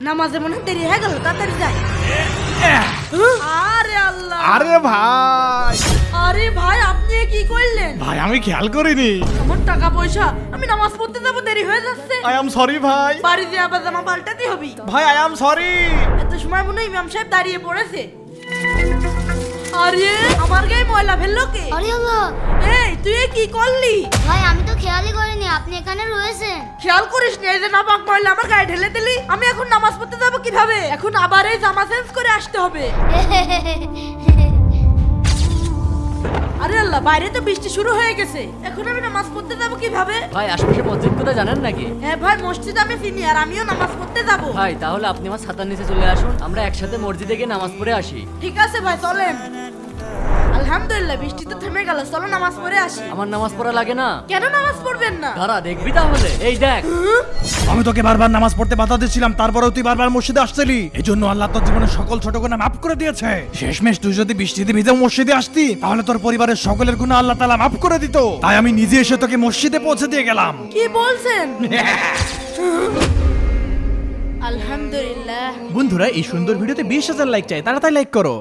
নামাজে মনে হয় দেরি হয়ে গেল, তাড়াতাড়ি যাই। আরে আল্লাহ, আরে ভাই, আরে ভাই আপনি এ কি করলেন? ভাই আমি খেয়াল করিনি। আমার টাকা পয়সা, আমি নামাজ পড়তে যাবো, দেরি হয়ে যাচ্ছে। আই এম সরি ভাই। বাড়ি দিয়ে আবার জামা পাল্টাতে হবে। ভাই আই এম সরি। এত সময় মনে হয় ইমাম সাহেব দাঁড়িয়ে পড়েছে। আরে আমার গায়ে ময়লা ফেললো কে? আরে আল্লাহ, এই তুই এ কি করলি? ভাই আমি তো খেয়ালই করিনি আপনি এখানে রয়েছেন। খেয়াল করিস নি, এই যে নাপাক ময়লা আমার গায়ে ঢেলে দিলি। আমি এখন নামাজ পড়তে যাবো কিভাবে? এখন আবার এই জামা চেঞ্জ করে আসতে হবে। আরে আল্লাহ, বাইরে তো বৃষ্টি শুরু হয়ে গেছে, এখন আমি নামাজ পড়তে যাবো কিভাবে? ভাই আশেপাশে মসজিদ কোথায় জানেন নাকি? হ্যাঁ ভাই, মসজিদ আমি চিনি, আর আমিও নামাজ পড়তে যাবো। ভাই তাহলে আপনি আমার ছাতার নিচে চলে আসুন, আমরা একসাথে মসজিদে গিয়ে নামাজ পড়ে আসি। ঠিক আছে ভাই, চলেন। আলহামদুলিল্লাহ, বৃষ্টি তো থেমে গেল, চলো নামাজ পড়ে আসি। আমার নামাজ পড়া লাগে না? কেন নামাজ পড়বেন না? দাঁড়া দেখবি তাহলে, এই দেখ। আমি তোকে বারবার নামাজ পড়তে বাধা দিচ্ছিলাম, তারপরেও তুই বারবার মসজিদে আসছিলি। এই জন্য আল্লাহ তোর জীবনের সকল ছোট গুনাহ মাফ করে দিয়েছে। শেষমেশ তুই যদি বৃষ্টিতে ভিজে মসজিদে আসতি, তাহলে তোর পরিবারের সকলের গুনাহ আল্লাহ তাআলা মাফ করে দিত। তাই আমি নিজে এসে তোকে মসজিদে পৌঁছে দিয়ে গেলাম। কি বলছেন? আলহামদুলিল্লাহ। বন্ধুরা এই সুন্দর ভিডিওতে 20,000 লাইক চাই, তাড়াতাড়ি লাইক করো।